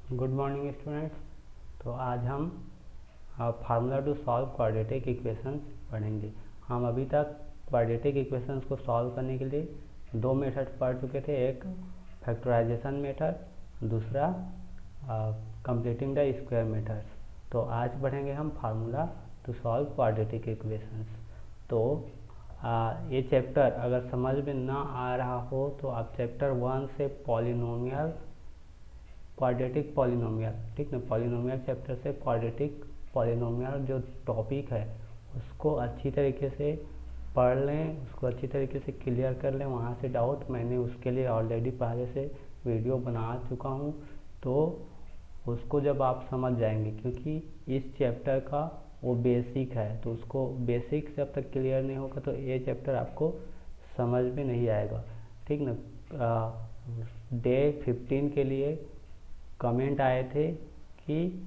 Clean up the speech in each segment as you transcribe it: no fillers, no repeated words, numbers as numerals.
Good morning students. तो आज हम formula to solve quadratic equations पढ़ेंगे। हम अभी तक क्वाड्रेटिक इक्वेशंस को सॉल्व करने के लिए दो मेथड पढ़ चुके थे, एक फैक्टराइजेशन मेथड, दूसरा कंप्लीटिंग द स्क्वायर मेथड। तो आज पढ़ेंगे हम formula to solve quadratic equations. तो ये चैप्टर अगर समझ में ना आ रहा हो तो आप चैप्टर 1 से पॉलिनोमियल, क्वाड्रेटिक पॉलिनोमियल, ठीक ना, पॉलिनोमियल चैप्टर से क्वाड्रेटिक पॉलिनोमियल जो टॉपिक है उसको अच्छी तरीके से पढ़ लें, उसको अच्छी तरीके से क्लियर कर लें। वहाँ से डाउट मैंने उसके लिए ऑलरेडी पहले से वीडियो बना चुका हूँ, तो उसको जब आप समझ जाएंगे, क्योंकि इस चैप्टर का वो बेसिक है, तो उसको बेसिक जब तक क्लियर नहीं होगा तो ये चैप्टर आपको समझ में नहीं आएगा, ठीक ना। डे 15 के लिए कमेंट आए थे कि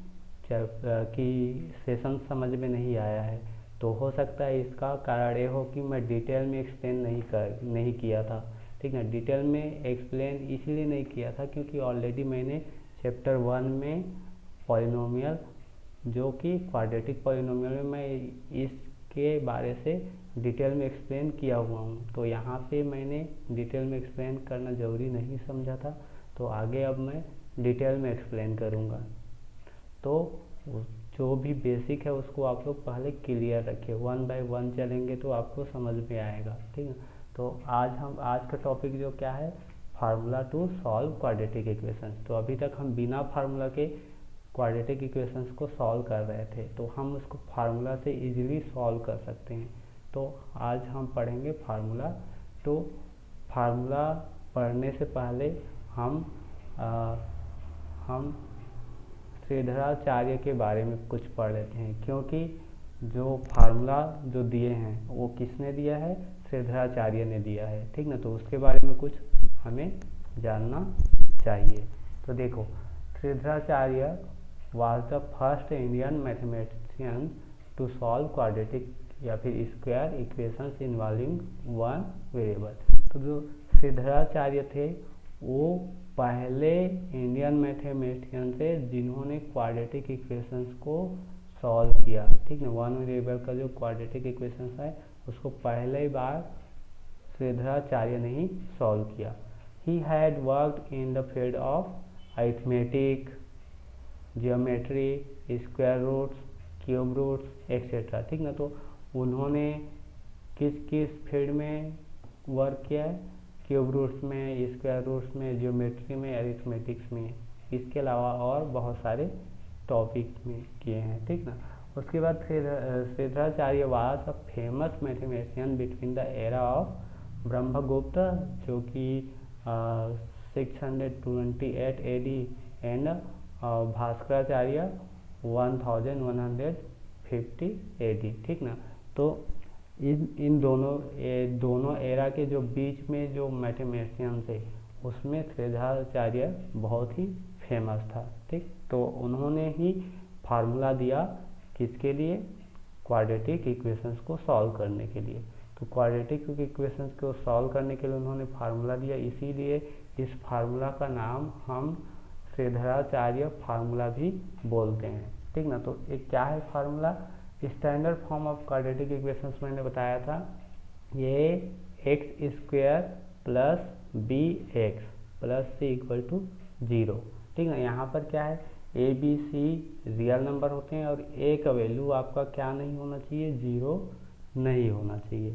सेशन समझ में नहीं आया है, तो हो सकता है इसका कारण ये हो कि मैं डिटेल में एक्सप्लेन नहीं किया था, ठीक है। डिटेल में एक्सप्लेन इसलिए नहीं किया था क्योंकि ऑलरेडी मैंने चैप्टर 1 में पॉलिनोमियल, जो कि क्वाड्रेटिक पॉलिनोमियल में मैं इसके बारे से डिटेल में एक्सप्लेन किया हुआ हूँ, तो यहाँ पे मैंने डिटेल में एक्सप्लेन करना ज़रूरी नहीं समझा था, तो आगे अब मैं डिटेल में एक्सप्लेन करूँगा। तो जो भी बेसिक है उसको आप लोग पहले क्लियर रखिए, 1 बाय 1 चलेंगे तो आपको समझ में आएगा, ठीक है। तो आज का टॉपिक जो क्या है, formula to solve quadratic equations. तो अभी तक हम बिना फार्मूला के क्वाड्रेटिक इक्वेशंस को सॉल्व कर रहे थे, तो हम उसको फार्मूला से इजीली सॉल्व कर सकते हैं। तो आज हम पढ़ेंगे फार्मूला। तो फार्मूला पढ़ने से पहले हम श्रीधराचार्य के बारे में कुछ पढ़ लेते हैं, क्योंकि जो फार्मूला जो दिए हैं वो किसने दिया है, श्रीधराचार्य ने दिया है, ठीक ना। तो उसके बारे में कुछ हमें जानना चाहिए। तो देखो, Sridharacharya was the first Indian mathematician to solve quadratic या फिर square equations involving one variable. तो जो श्रीधराचार्य थे वो पहले इंडियन मैथमेटिशियन थे जिन्होंने क्वाड्रेटिक इक्वेशंस को सॉल्व किया, ठीक ना। वन वेरिएबल का जो क्वाड्रेटिक इक्वेशंस है उसको पहले बार श्रीधराचार्य ने ही सॉल्व किया। He had worked in the field of arithmetic, geometry, square roots, cube roots etcetera, ठीक ना। तो उन्होंने किस किस फील्ड में वर्क किया है, क्यूब रूट्स में, स्क्वायर रूट्स में, जियोमेट्री में, अरिथमेटिक्स में, इसके अलावा और बहुत सारे टॉपिक में किए हैं, ठीक ना। उसके बाद Shridharacharya was a famous mathematician between the era of Brahmagupta, जो कि 628 AD एंड भास्कराचार्य 1150 AD, ठीक ना। तो इन दोनों एरा के जो बीच में जो मैथमेटिशियन थे उसमें श्रीधराचार्य बहुत ही फेमस था, ठीक। तो उन्होंने ही फार्मूला दिया किसके लिए, क्वाड्रेटिक इक्वेशंस को सॉल्व करने के लिए। तो क्वाड्रेटिक इक्वेशंस को सॉल्व करने के लिए उन्होंने फार्मूला दिया, इसीलिए इस फार्मूला का नाम हम श्रीधराचार्य फार्मूला भी बोलते हैं, ठीक ना। तो ये क्या है formula, standard form of quadratic equations मैंने बताया था, ये x square plus b x plus c equal to 0, ठीक है। यहाँ पर क्या है, a b c real number होते हैं और ए का वैल्यू आपका क्या नहीं होना चाहिए, 0 नहीं होना चाहिए।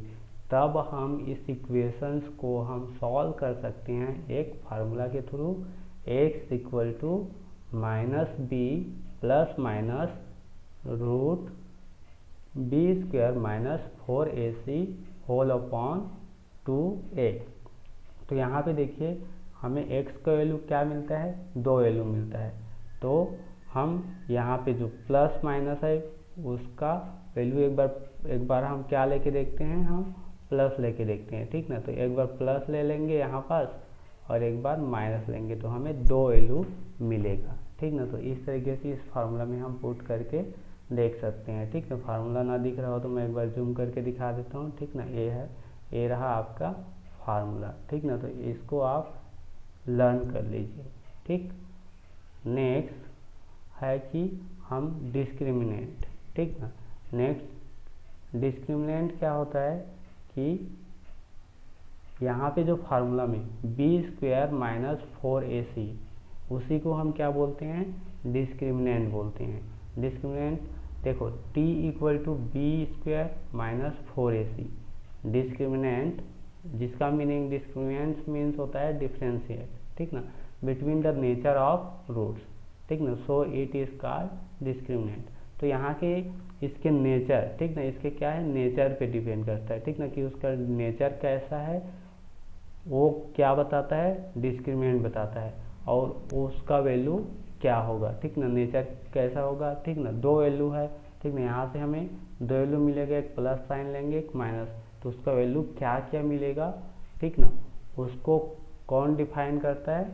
तब हम इस इक्वेशंस को हम सॉल्व कर सकते हैं एक फार्मूला के through, x equal to minus b plus minus root b square minus 4ac whole upon 2a। तो यहाँ पे देखिए हमें x का वैल्यू क्या मिलता है, 2 वैल्यू मिलता है, तो हम यहाँ पे जो प्लस माइनस है उसका वैल्यू एक बार हम क्या लेके देखते हैं, हम प्लस लेके देखते हैं, ठीक ना। तो एक बार प्लस ले लेंगे यहाँ पास और एक बार माइनस लेंगे तो हमें 2 वैल्यू मिलेगा, ठीक ना। तो इस तरीके से इस फार्मूला में हम पुट करके देख सकते हैं, ठीक है। फार्मूला ना दिख रहा हो तो मैं एक बार जूम करके दिखा देता हूँ, ठीक ना। ये रहा आपका फार्मूला, ठीक ना। तो इसको आप लर्न कर लीजिए, ठीक। नेक्स्ट है कि हम डिस्क्रिमिनेंट, ठीक ना। नेक्स्ट डिस्क्रिमिनेंट क्या होता है कि यहाँ पे जो फार्मूला में b² माइनस 4ac, उसी को हम क्या बोलते हैं, डिस्क्रिमिनेंट बोलते हैं। डिस्क्रिमिनेंट देखो t equal to b² minus 4ac, discriminant जिसका मीनिंग, डिस्क्रिमिनेंट मीन्स होता है डिफरेंशिएट, ठीक ना, between the nature of roots, ठीक ना, so it is called discriminant. तो यहाँ के इसके नेचर, ठीक ना, इसके क्या है, नेचर पे डिपेंड करता है, ठीक ना, कि उसका नेचर कैसा है वो क्या बताता है, डिस्क्रिमिनेंट बताता है, और उसका वैल्यू क्या होगा, ठीक ना, नेचर कैसा होगा, ठीक ना। दो वैल्यू है, ठीक ना, यहाँ से हमें दो वैल्यू मिलेगा, एक प्लस साइन लेंगे एक माइनस, तो उसका वैल्यू क्या क्या मिलेगा, ठीक ना, उसको कौन डिफाइन करता है,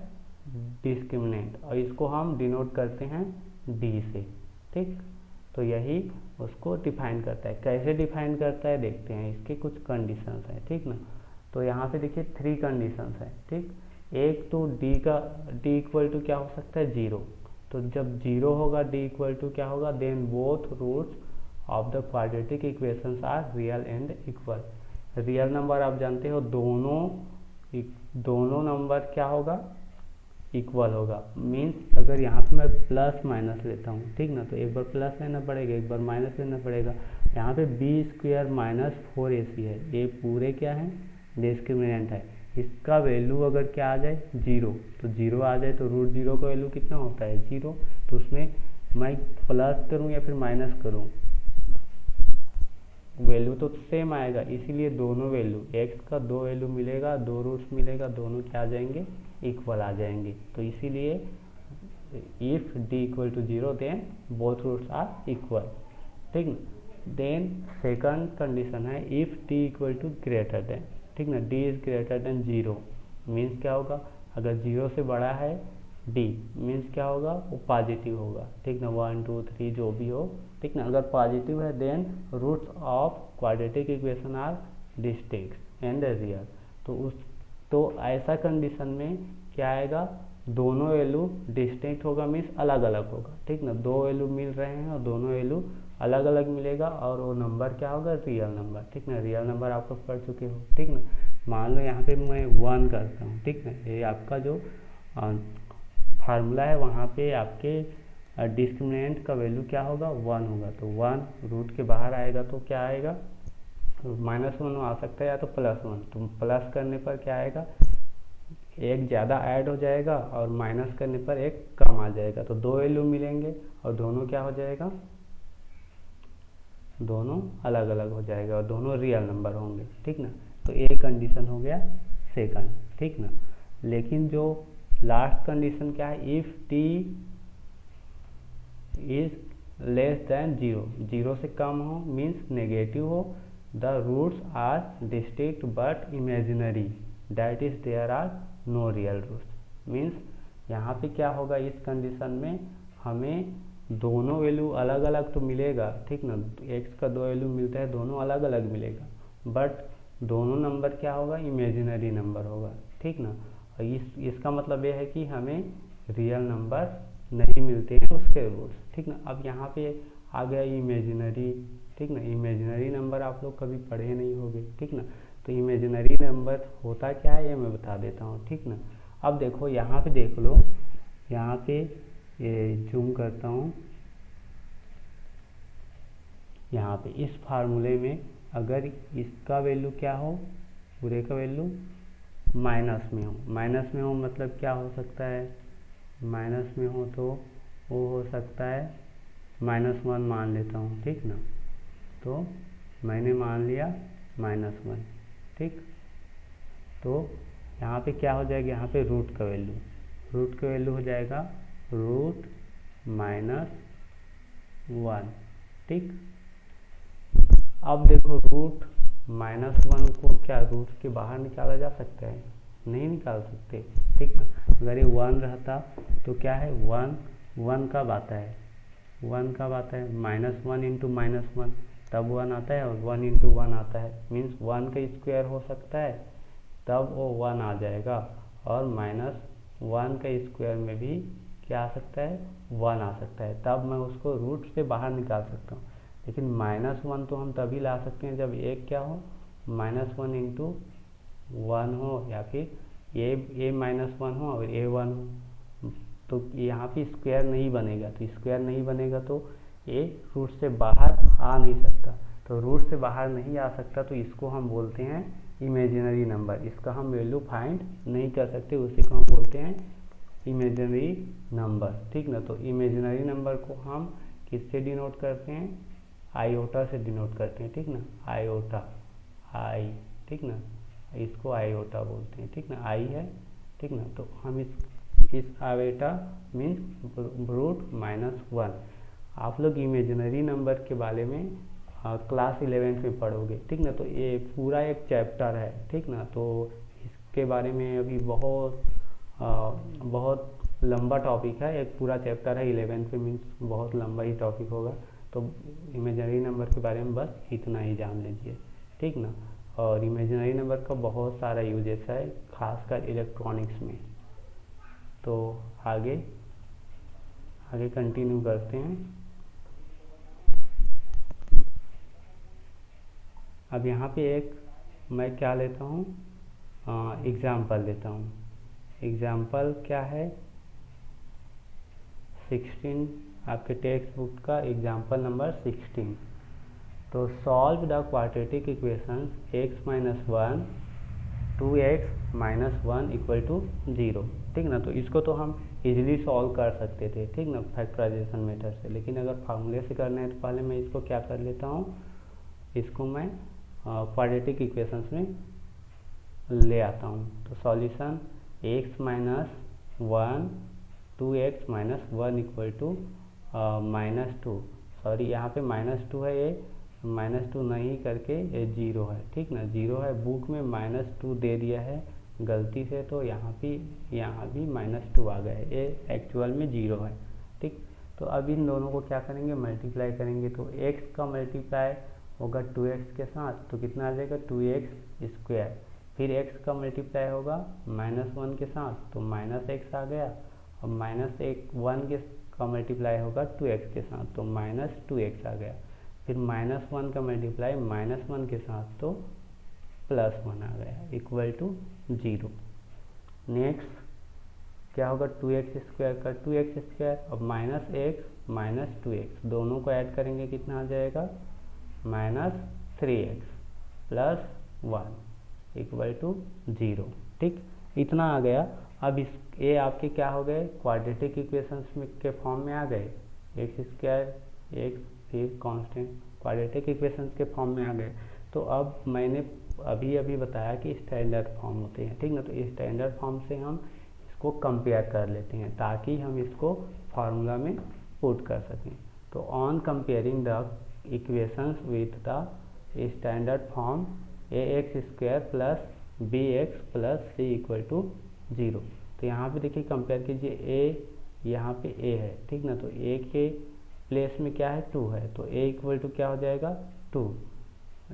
डिस्क्रिमिनेंट, और इसको हम डिनोट करते हैं डी से, ठीक। तो यही उसको डिफाइन करता है। कैसे डिफाइन करता है देखते हैं, इसके कुछ कंडीशंस हैं, ठीक ना। तो यहाँ पे देखिए 3 कंडीशंस हैं, ठीक। एक तो डी इक्वल टू क्या हो सकता है, 0, तो जब 0 होगा डी इक्वल टू क्या होगा, then both roots of the quadratic equations are real and equal. Real number आप जानते हो, दोनों नंबर क्या होगा, इक्वल होगा। मीन्स अगर यहाँ पे मैं प्लस माइनस लेता हूँ, ठीक ना, तो एक बार प्लस लेना पड़ेगा, एक बार माइनस लेना पड़ेगा। यहाँ पे b² माइनस 4ac है, ये पूरे क्या है, डिस्क्रिमिनेंट है। इसका वैल्यू अगर क्या आ जाए 0, तो 0 आ जाए तो रूट 0 का वैल्यू कितना होता है, 0। तो उसमें मैं प्लस करूँ या फिर माइनस करूँ, वैल्यू तो सेम आएगा, इसीलिए दोनों वैल्यू, x का दो वैल्यू मिलेगा, दो रूट्स मिलेगा, दोनों क्या आ जाएंगे, इक्वल आ जाएंगे। तो इसीलिए if d equal to 0 then both roots are equal, ठीक ना। देन सेकंड कंडीशन है if d equal to greater than, ठीक ना, d is greater than 0, means क्या होगा, अगर 0 से बड़ा है d, मीन्स क्या होगा, वो पॉजिटिव होगा, ठीक ना, 1 2 3 जो भी हो, ठीक ना। अगर पॉजिटिव है then roots of quadratic equation are distinct and real. तो ऐसा कंडीशन में क्या आएगा, दोनों वैल्यू डिस्टिंक्ट होगा, मीन्स अलग अलग होगा, ठीक ना। दो वैल्यू मिल रहे हैं और दोनों वैल्यू अलग अलग मिलेगा, और वो नंबर क्या होगा, रियल नंबर, ठीक ना। रियल नंबर आप लोग पढ़ चुके हो, ठीक ना। मान लो यहाँ पे मैं 1 करता हूँ, ठीक ना, ये आपका जो फार्मूला है वहाँ पे आपके डिस्क्रिमिनेंट का वैल्यू क्या होगा, 1 होगा। तो 1 रूट के बाहर आएगा तो क्या आएगा, -1 आ सकता है या तो +1, तो प्लस करने पर क्या आएगा, एक ज़्यादा ऐड हो जाएगा और माइनस करने पर एक कम आ जाएगा। तो दो वैल्यू मिलेंगे और दोनों क्या हो जाएगा, दोनों अलग अलग हो जाएगा और दोनों रियल नंबर होंगे, ठीक ना। तो ये कंडीशन हो गया सेकंड, ठीक ना। लेकिन जो लास्ट कंडीशन क्या है, if t is less than 0, 0 से कम हो, मीन्स नेगेटिव हो, the roots are distinct but imaginary, that is there are no real roots. Means यहाँ पे क्या होगा, इस कंडीशन में हमें दोनों वैल्यू अलग अलग तो मिलेगा, ठीक ना, x का दो वैल्यू मिलता है, दोनों अलग अलग मिलेगा, बट दोनों नंबर क्या होगा, इमेजिनरी नंबर होगा, ठीक ना। और इसका मतलब ये है कि हमें रियल नंबर नहीं मिलते हैं उसके रूट्स, ठीक ना। अब यहाँ पे आ गया इमेजिनरी, ठीक ना, इमेजिनरी नंबर आप लोग कभी पढ़े नहीं होंगे, ठीक ना। तो इमेजिनरी नंबर होता क्या है ये मैं बता देता हूँ, ठीक ना। अब देखो यहाँ पे देख लो, यहाँ पे ये जूम करता हूँ, यहाँ पे इस फार्मूले में अगर इसका वैल्यू क्या हो, पूरे का वैल्यू माइनस में हो, माइनस में हो मतलब क्या हो सकता है, माइनस में हो तो वो हो सकता है -1 मान लेता हूँ, ठीक ना। तो मैंने मान लिया -1, ठीक। तो यहाँ पे क्या हो जाएगा, यहाँ पे रूट का वैल्यू हो जाएगा रूट -1, ठीक। अब देखो रूट -1 को क्या रूट के बाहर निकाला जा सकता है, नहीं निकाल सकते, ठीक ना। अगर ये 1 रहता तो क्या है, 1 कब आता है, 1 कब आता है, -1 इंटू -1 तब 1 आता है, और 1 इंटू 1 आता है, मीन्स 1 का स्क्वायर हो सकता है तब वो 1 आ जाएगा, और -1 का स्क्वायर में भी क्या आ सकता है, 1 आ सकता है, तब मैं उसको रूट से बाहर निकाल सकता हूँ। लेकिन -1 तो हम तभी ला सकते हैं जब एक क्या हो, -1 इंटू 1 हो, या फिर a -1 हो और a 1 हो। तो यहाँ पे स्क्वायर नहीं बनेगा, तो स्क्वायर नहीं बनेगा तो a रूट से बाहर आ नहीं सकता। तो रूट से बाहर नहीं आ सकता तो इसको हम बोलते हैं इमेजिनरी नंबर। इसका हम वैल्यू फाइंड नहीं कर सकते, उसी को हम बोलते हैं इमेजिनरी नंबर, ठीक ना। तो इमेजिनरी नंबर को हम किससे डिनोट करते हैं, आयोटा से डिनोट करते हैं, ठीक ना, आयोटा, आई, ठीक ना, इसको आयोटा बोलते हैं, ठीक ना, आई है, ठीक ना। तो हम इस आयोटा मीन्स रूट -1। आप लोग इमेजिनरी नंबर के बारे में क्लास 11 में पढ़ोगे, ठीक ना। तो ये पूरा एक चैप्टर है, ठीक ना। तो इसके बारे में अभी बहुत लंबा टॉपिक है, एक पूरा चैप्टर है 11 पे, मीन्स बहुत लंबा ही टॉपिक होगा। तो इमेजिनरी नंबर के बारे में बस इतना ही जान लीजिए, ठीक ना। और इमेजिनरी नंबर का बहुत सारा यूजेस है, खासकर इलेक्ट्रॉनिक्स में। तो आगे कंटिन्यू करते हैं। अब यहाँ पे एक मैं क्या लेता हूँ, एग्जाम्पल लेता हूँ। एग्जाम्पल क्या है, 16 आपके टेक्स्ट बुक का एग्जाम्पल नंबर 16। तो solve the quadratic equation x - 1 2x - 1 = 0, ठीक ना। तो इसको तो हम इजीली सॉल्व कर सकते थे, ठीक ना, फैक्टराइजेशन मेथड से। लेकिन अगर फार्मूले से करना है तो पहले मैं इसको क्या कर लेता हूँ, इसको मैं क्वाड्रेटिक इक्वेशंस में ले आता हूँ। तो सॉल्यूशन x - 1 2x - 1 = -2। सॉरी, यहाँ पे -2 है, ये -2 नहीं करके ये 0 है, ठीक ना, 0 है। बुक में -2 दे दिया है गलती से, तो यहाँ भी -2 आ गया है, ये एक्चुअल में 0 है, ठीक। तो अब इन दोनों को क्या करेंगे, मल्टीप्लाई करेंगे। तो x का मल्टीप्लाई होगा 2x के साथ, तो कितना आ जाएगा, 2x²। फिर x का मल्टीप्लाई होगा -1 के साथ, तो -x आ गया। और -1 का मल्टीप्लाई होगा 2x के साथ, तो -2x आ गया। फिर -1 का मल्टीप्लाई -1 के साथ, तो +1 आ गया, =0। नेक्स्ट क्या होगा, 2x² का 2x², अब -x - 2x दोनों को ऐड करेंगे, कितना आ जाएगा, -3x + 1 = 0, ठीक। इतना आ गया। अब ये आपके क्या हो गए, क्वाड्रेटिक इक्वेशंस में के फॉर्म में आ गए, x² फिर कांस्टेंट, क्वाड्रेटिक इक्वेशंस के फॉर्म में आ गए। तो अब मैंने अभी बताया कि स्टैंडर्ड फॉर्म होते हैं, ठीक ना। तो स्टैंडर्ड फॉर्म से हम इसको कंपेयर कर लेते हैं ताकि हम इसको फार्मूला में पुट कर सकें। तो on comparing the equations with the standard form ax² + bx + c = 0। तो यहाँ पे देखिए कंपेयर कीजिए, a यहाँ पे a है, ठीक ना। तो a के प्लेस में क्या है, 2 है, तो a = क्या हो जाएगा, 2।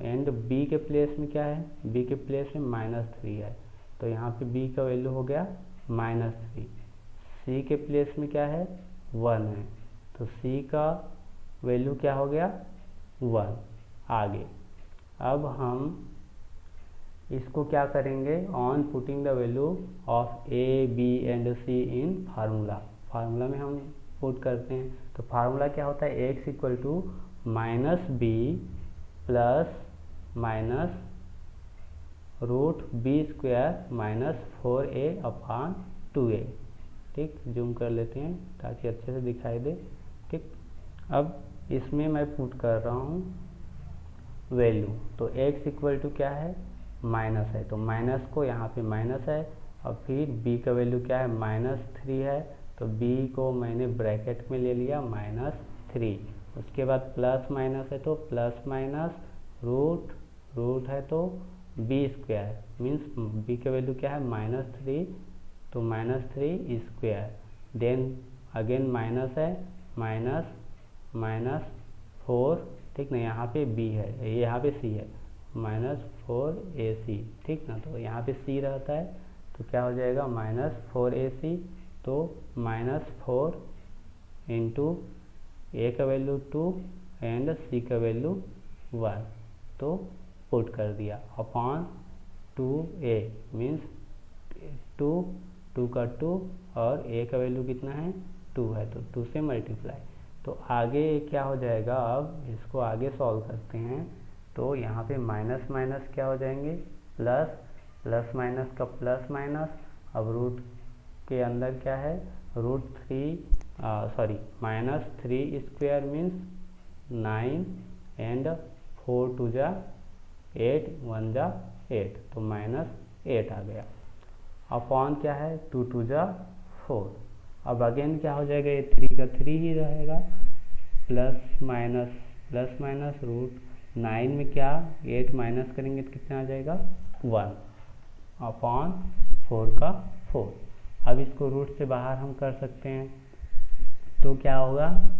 एंड b के प्लेस में क्या है, b के प्लेस में -3 है, तो यहाँ पे b का वैल्यू हो गया -3। c के प्लेस में क्या है, 1 है, तो c का वैल्यू क्या हो गया, 1। आगे अब हम इसको क्या करेंगे, on putting the value of a b and c in formula में हम पुट करते हैं। तो फार्मूला क्या होता है, x = -b + -√b² - 4a/2a, ठीक। जूम कर लेते हैं ताकि अच्छे से दिखाई दे, ठीक। अब इसमें मैं पुट कर रहा हूँ वैल्यू। तो x = क्या है, माइनस है, तो माइनस को यहाँ पे माइनस है। और फिर b का वैल्यू क्या है, -3 है, तो b को मैंने ब्रैकेट में ले लिया -3। उसके बाद प्लस माइनस है, तो प्लस माइनस रूट है, तो b² मीन्स b का वैल्यू क्या है, -3, तो -3²। देन अगेन माइनस है, -4, ठीक ना, यहाँ पे b है, यहाँ पे c है, -4ac, ठीक ना। तो यहाँ पे c रहता है, तो क्या हो जाएगा, -4ac। तो तो -4 इंटू ए का वैल्यू 2 एंड सी का वैल्यू 1, तो पुट कर दिया अपॉन 2a मीन्स 2 का 2 और a का वैल्यू कितना है 2 है, तो 2 से मल्टीप्लाई। तो आगे क्या हो जाएगा, अब इसको आगे सॉल्व करते हैं। तो यहाँ पे माइनस माइनस क्या हो जाएंगे प्लस, प्लस माइनस का प्लस माइनस। अब रूट के अंदर क्या है -3 मीन्स 9 एंड 4 2 जा 8 1 जा 8, तो -8 आ गया। अपॉन क्या है 2 2 जा 4। अब अगेन क्या हो जाएगा, ये 3 का 3 ही रहेगा, प्लस माइनस रूट 9 में क्या 8 माइनस करेंगे तो कितना आ जाएगा 1 अपॉन 4 का 4। अब इसको रूट से बाहर हम कर सकते हैं, तो क्या होगा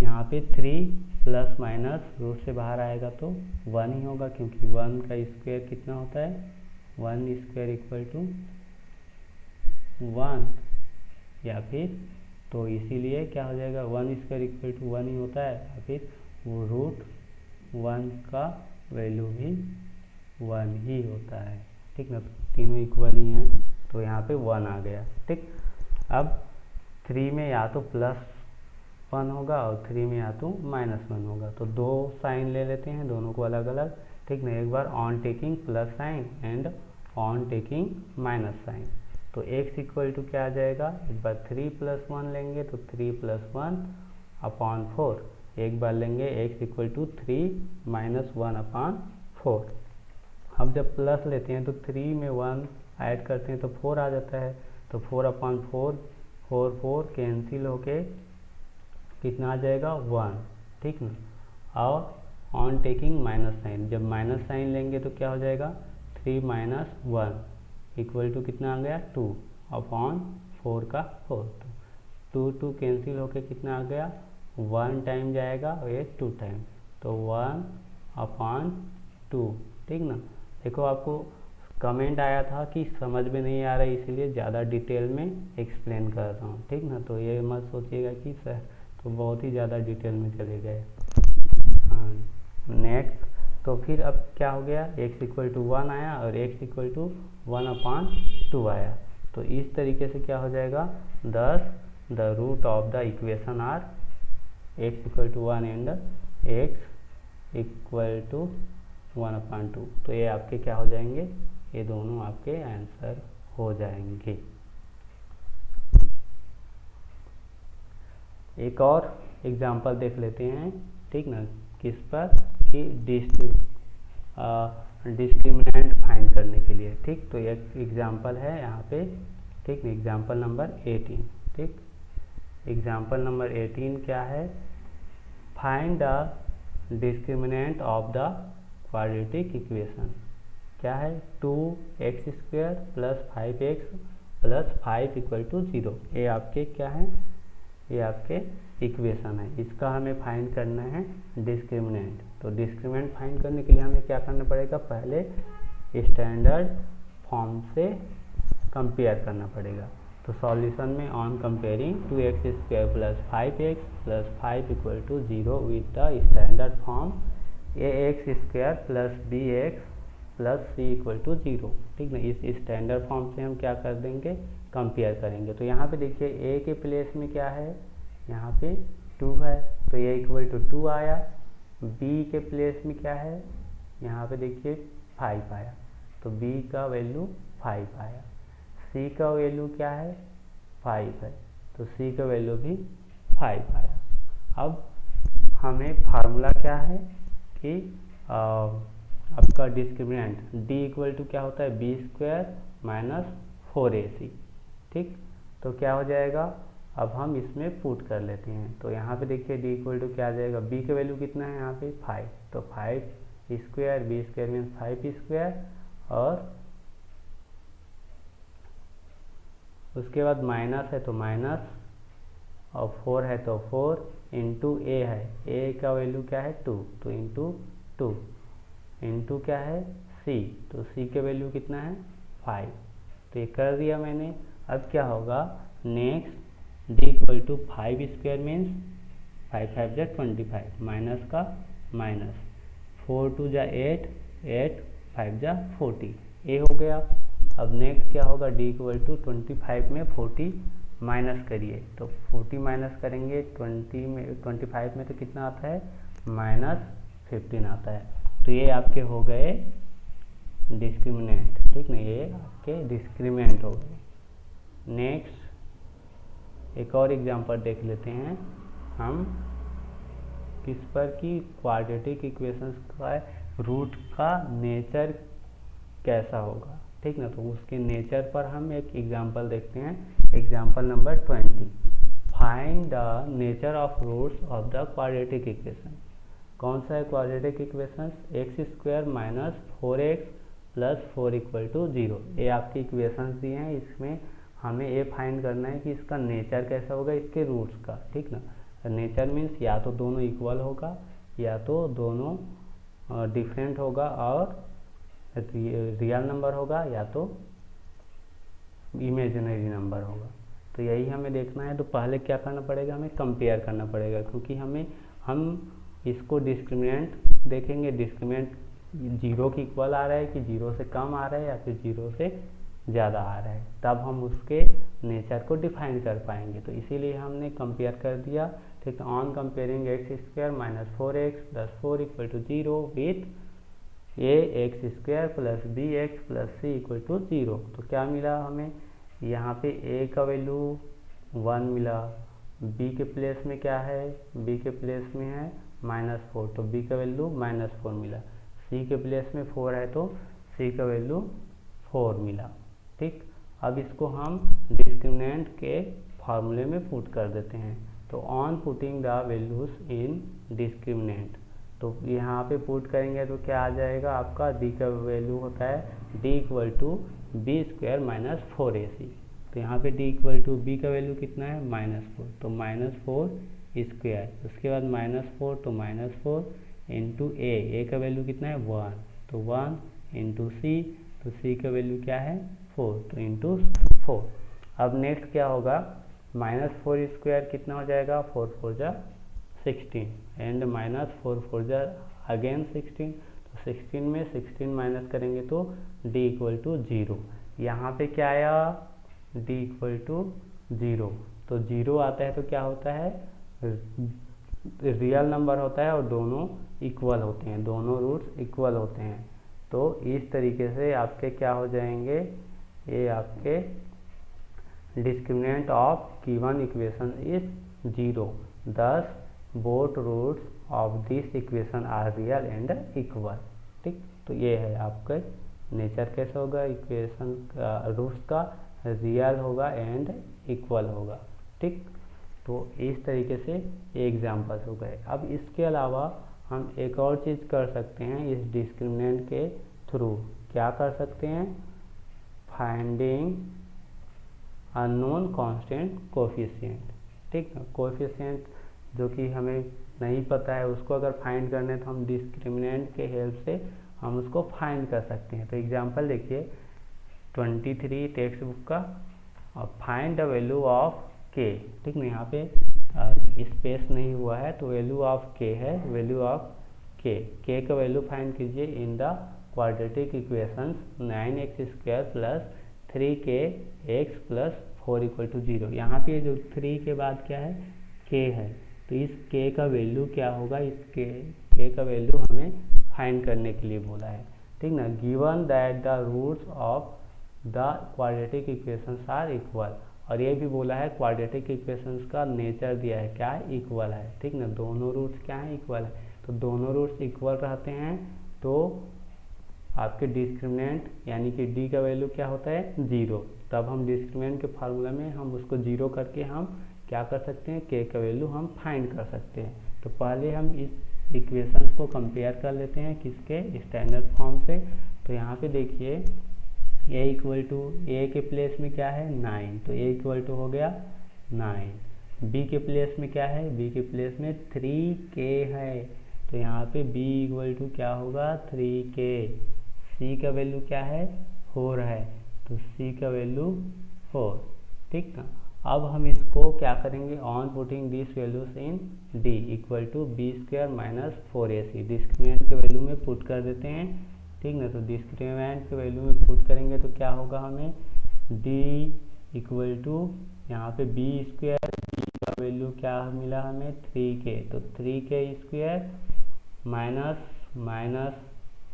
यहाँ पे 3 प्लस माइनस रूट से बाहर आएगा तो 1 ही होगा, क्योंकि 1 का स्क्वायर कितना होता है 1 स्क्वायर इक्वल टू 1, या फिर तो इसीलिए क्या हो जाएगा 1 स्क्वायर इक्वल टू 1 ही होता है, या फिर वो रूट 1 का वैल्यू भी 1 ही होता है। ठीक ना, तीनों इक्वल ही हैं, तो यहाँ पे 1 आ गया। ठीक, अब 3 में या तो +1 होगा और 3 में या तो -1 होगा, तो दो साइन ले लेते हैं, दोनों को अलग अलग। ठीक ना, एक बार on taking plus sign and on taking minus sign, तो x इक्वल टू क्या आ जाएगा, एक बार 3 + 1 लेंगे तो 3 + 1 अपॉन 4, एक बार लेंगे x इक्वल टू 3 - 1 अपॉन 4। अब जब प्लस लेते हैं तो 3 में 1 ऐड करते हैं तो 4 आ जाता है, तो 4 अपॉन 4, 4 कैंसिल होके कितना आ जाएगा 1। ठीक ना, और ऑन टेकिंग माइनस साइन, जब माइनस साइन लेंगे तो क्या हो जाएगा 3 - 1 इक्वल टू कितना आ गया 2 अपॉन 4 का 4, तो 2 कैंसिल होके कितना आ गया 1 टाइम जाएगा और ये 2 टाइम, तो 1 अपॉन 2। ठीक ना, देखो आपको कमेंट आया था कि समझ में नहीं आ रहा है, इसीलिए ज़्यादा डिटेल में एक्सप्लेन कर रहा हूँ। ठीक ना, तो ये मत सोचिएगा कि सर तो बहुत ही ज़्यादा डिटेल में चले गए। हाँ, नेक्स्ट, तो फिर अब क्या हो गया x इक्वल टू 1 आया और x इक्वल टू 1 अपॉन 2 आया, तो इस तरीके से क्या हो जाएगा, thus the root of the equation are x equal to 1 and x equal to 1 upon 2, तो ये आपके क्या हो जाएंगे, ये दोनों आपके आंसर हो जाएंगे। एक और एग्जांपल देख लेते हैं। ठीक ना, किस पर कि डिस्क्रिमिनेंट फाइंड करने के लिए। ठीक, तो एक एग्जांपल है यहाँ पे। ठीक, एग्जांपल नंबर 18। ठीक, एग्जांपल नंबर 18 क्या है, find the discriminant of the quadratic equation. क्या है 2x² + 5x + 5 = 0। ये आपके क्या है, ये आपके इक्वेशन है, इसका हमें फाइंड करना है डिस्क्रिमिनेंट। तो डिस्क्रिमिनेंट फाइंड करने के लिए हमें क्या करना पड़ेगा, पहले स्टैंडर्ड फॉर्म से कंपेयर करना पड़ेगा। तो सॉल्यूशन में on comparing 2x² + 5x + 5 = 0 with the standard form ax² + bx + c = 0। ठीक ना, इस स्टैंडर्ड फॉर्म से हम क्या कर देंगे, कंपेयर करेंगे। तो यहाँ पे देखिए a के प्लेस में क्या है, यहाँ पे 2 है, तो a इक्वल टू 2 आया। b के प्लेस में क्या है, यहाँ पे देखिए 5 आया, तो b का वैल्यू 5 आया। c का वैल्यू क्या है 5 है, तो c का वैल्यू भी 5 आया। अब हमें फार्मूला क्या है कि आपका डिस्क्रिमिनेंट d इक्वल टू क्या होता है b² - 4ac। ठीक, तो क्या हो जाएगा, अब हम इसमें पुट कर लेते हैं। तो यहाँ पे देखिए d इक्वल टू क्या आ जाएगा, b का वैल्यू कितना है यहाँ पे 5, तो 5² b² मीन्स 5², और उसके बाद माइनस है तो माइनस, और 4 है तो 4 इंटू a है, a का वैल्यू क्या है 2, तो इंटू 2 इंटू क्या है c, तो c के वैल्यू कितना है 5। तो ये कर दिया मैंने। अब क्या होगा, next D equal to 5 square means 5 5 जा 25, माइनस का माइनस, 4 2 जा 8, 8 5 जा 40, ए हो गया। अब नेक्स्ट क्या होगा, डी इक्वल टू 25 में 40 माइनस करिए, तो 40 माइनस करेंगे 20 में 25 में तो कितना आता है, -15 आता है। तो ये आपके हो गए डिस्क्रिमिनेंट, ठीक ना, ये आपके डिस्क्रिमिनेंट हो गए। नेक्स्ट एक और एग्जांपल देख लेते हैं हम, किस पर की क्वाड्रेटिक इक्वेशंस का रूट का नेचर कैसा होगा, ठीक ना। तो उसके नेचर पर हम एक एग्जांपल देखते हैं। Example number 20, find the nature of roots of the quadratic equation. कौन सा है quadratic equation, x² minus 4x plus 4 equal to 0। ये आपके इक्वेशंस दिए हैं, इसमें हमें ये फाइंड करना है कि इसका नेचर कैसा होगा, इसके रूट्स का, ठीक ना। नेचर मीन्स या तो दोनों इक्वल होगा या तो दोनों डिफरेंट होगा और रियल नंबर होगा या तो इमेजिनरी नंबर होगा। तो यही हमें देखना है। तो पहले क्या करना पड़ेगा, हमें कंपेयर करना पड़ेगा, क्योंकि हम इसको डिस्क्रिमिनेंट देखेंगे, डिस्क्रिमिनेंट 0 के इक्वल आ रहा है कि 0 से कम आ रहा है या फिर 0 से ज़्यादा आ रहा है, तब हम उसके नेचर को डिफाइन कर पाएंगे। तो इसीलिए हमने कंपेयर कर दिया, ठीक है। On comparing x² minus 4x plus 4 equal to 0 with ax² plus bx plus c equal to 0। तो क्या मिला हमें, यहाँ पे a का वैल्यू 1 मिला, b के प्लेस में क्या है, b के प्लेस में है -4, तो b का वैल्यू -4 मिला, c के प्लेस में 4 है तो c का वैल्यू 4 मिला, ठीक। अब इसको हम डिस्क्रिमिनेंट के फॉर्मूले में पुट कर देते हैं। तो on putting the values in discriminant, तो यहाँ पे पुट करेंगे तो क्या आ जाएगा आपका, d का वैल्यू होता है d equal to b² minus 4ac। तो यहाँ पे d इक्वल टू b का वैल्यू कितना है, -4, तो -4², उसके बाद -4 तो -4 इंटू a का वैल्यू कितना है 1, तो 1 इंटू c, तो c का वैल्यू क्या है 4, तो इंटू 4। अब नेक्स्ट क्या होगा, -4² कितना हो जाएगा, 4 4 जा 16 एंड -4 4 जा अगेन 16, तो 16 में 16 माइनस करेंगे तो d इक्वल टू 0। यहाँ पे क्या आया, d इक्वल टू 0, तो 0 आता है तो क्या होता है, रियल नंबर होता है और दोनों इक्वल होते हैं, दोनों रूट्स इक्वल होते हैं। तो इस तरीके से आपके क्या हो जाएंगे, ये आपके discriminant of given equation is 0, thus both roots of this equation are real and equal, ठीक। तो ये है आपका नेचर कैसा होगा, इक्वेशन का रूट्स का रियल होगा एंड इक्वल होगा, ठीक। तो इस तरीके से ये एग्जाम्पल्स हो गए। अब इसके अलावा हम एक और चीज़ कर सकते हैं इस डिस्क्रिमिनेंट के थ्रू, क्या कर सकते हैं, फाइंडिंग अननोन कांस्टेंट कोफिशिएंट, ठीक है। कोफिशिएंट जो कि हमें नहीं पता है उसको अगर फाइंड करने तो हम डिस्क्रिमिनेंट के हेल्प से हम उसको फाइंड कर सकते हैं। तो एग्जांपल देखिए 23 टेक्स्ट बुक का, और find the value of k, ठीक ना, यहाँ पे स्पेस नहीं हुआ है तो वैल्यू ऑफ k है, वैल्यू ऑफ k का वैल्यू फाइंड कीजिए in the quadratic equations 9x² plus 3kx plus 4 equal to 0। यहाँ पे जो 3 के बाद क्या है, k है, तो इस k का वैल्यू क्या होगा, इस k का वैल्यू हमें फाइंड करने के लिए बोला है, ठीक ना। Given that the roots of the quadratic equations are equal, और ये भी बोला है क्वाड्रेटिक इक्वेशंस का नेचर दिया है, क्या है, इक्वल है, ठीक ना। दोनों रूट्स क्या है, इक्वल है, तो दोनों रूट्स इक्वल रहते हैं तो आपके डिस्क्रिमिनेंट यानी कि d का वैल्यू क्या होता है 0। तब हम डिस्क्रिमिनेंट के फार्मूला में हम उसको 0 करके हम क्या कर सकते हैं, k का वैल्यू हम फाइंड कर सकते हैं। तो पहले हम इस इक्वेशंस को कंपेयर कर लेते हैं किसके, स्टैंडर्ड फॉर्म से। तो यहाँ पे देखिए a इक्वल टू a के प्लेस में क्या है 9, तो a इक्वल टू हो गया 9, b के प्लेस में क्या है, b के प्लेस में 3k है, तो यहाँ पे b इक्वल टू क्या होगा 3k, c का वैल्यू क्या है 4 है, तो c का वैल्यू 4, ठीक ना। अब हम इसको क्या करेंगे, on putting this values in D equal to B square minus 4ac, discriminant के वैल्यू में पुट कर देते हैं, ठीक ना। तो डिस्क्रिमिनेंट के वैल्यू में पुट करेंगे तो क्या होगा, हमें डी इक्वल टू यहाँ पे बी स्क्वायर, बी का वैल्यू क्या मिला हमें 3k, तो 3k स्क्वायर माइनस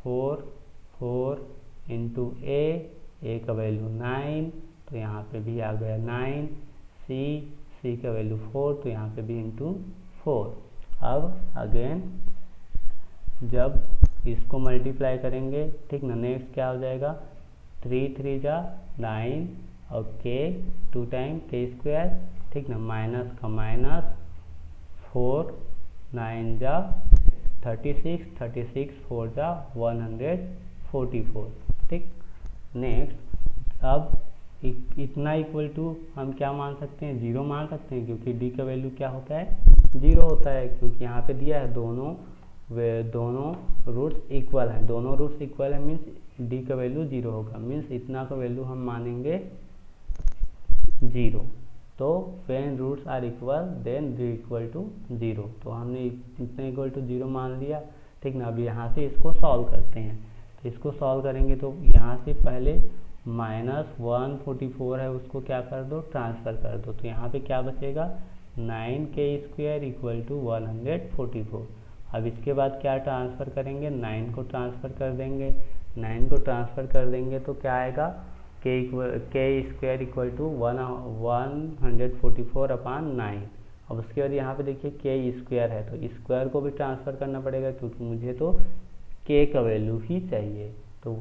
4 इंटू ए का वैल्यू 9, तो यहाँ पे भी आ गया 9, सी का वैल्यू 4, तो यहाँ पे भी इंटू 4। अब अगेन जब इसको मल्टीप्लाई करेंगे, ठीक ना, नेक्स्ट क्या हो जाएगा, 3 3 जा 9 और k 2 टाइम k स्क्वायर, ठीक ना, माइनस का माइनस 4 9 जा 36 4 जा 144, ठीक। नेक्स्ट अब इतना इक्वल टू हम क्या मान सकते हैं, 0 मान सकते हैं, क्योंकि d का वैल्यू क्या होता है, 0 होता है, क्योंकि यहाँ पे दिया है दोनों रूट्स इक्वल हैं, दोनों रूट्स इक्वल है मीन्स d का वैल्यू 0 होगा, मीन्स इतना का वैल्यू हम मानेंगे 0। तो when roots are equal then d equal to 0, तो हमने इतना इक्वल टू 0 मान लिया, ठीक ना। अब यहाँ से इसको सॉल्व करते हैं, तो इसको सॉल्व करेंगे तो यहाँ से पहले -144 है उसको क्या कर दो, ट्रांसफ़र कर दो, तो यहाँ पे क्या बचेगा 9k स्क्वायर इक्वल टू 144। अब इसके बाद क्या ट्रांसफ़र करेंगे, 9 को ट्रांसफ़र कर देंगे, 9 को ट्रांसफ़र कर देंगे तो क्या आएगा, k स्क्वायर इक्वल टू 144/9। अब उसके बाद यहाँ पे देखिए k स्क्वायर है, तो स्क्वायर को भी ट्रांसफ़र करना पड़ेगा, क्योंकि मुझे तो k का वैल्यू ही चाहिए, तो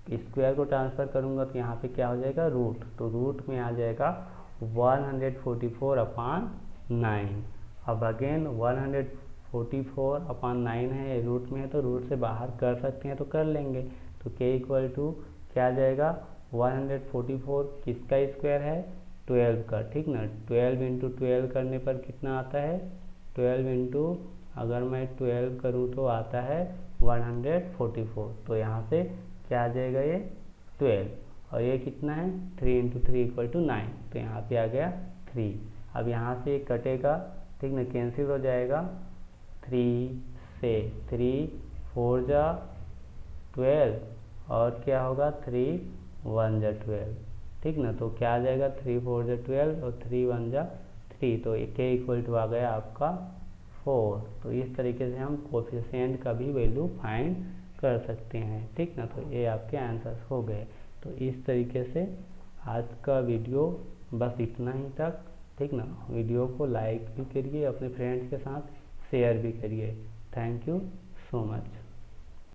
स्क्वायर को ट्रांसफ़र करूँगा तो यहाँ पे क्या हो जाएगा, रूट, तो रूट में आ जाएगा 144/9। अब अगेन 144/9 है, रूट में है, तो रूट से बाहर कर सकते हैं तो कर लेंगे, तो k इक्वल टू क्या आ जाएगा, 144 किसका स्क्वायर है, 12 का, ठीक ना। 12 इंटू 12 करने पर कितना आता है, 12 इंटू अगर मैं 12 करूँ तो आता है 144, तो यहाँ से क्या आ जाएगा, ये 12, और ये कितना है 3 इंटू 3 इक्वल टू 9, तो यहाँ पे आ गया 3। अब यहाँ से कटेगा, ठीक ना, कैंसिल हो जाएगा, 3 से 3 4 जा 12, और क्या होगा 3 1 जा 12, ठीक ना। तो क्या आ जाएगा 3 4 जा 12 और 3 1 जा 3, तो k इक्वल टू आ गया आपका 4। तो इस तरीके से हम कोफिशिएंट का भी वैल्यू फाइंड कर सकते हैं, ठीक ना। तो ये आपके आंसर्स हो गए। तो इस तरीके से आज का वीडियो बस इतना ही तक, ठीक ना। वीडियो को लाइक भी करिए, अपने फ्रेंड्स के साथ शेयर भी करिए। Thank you so much.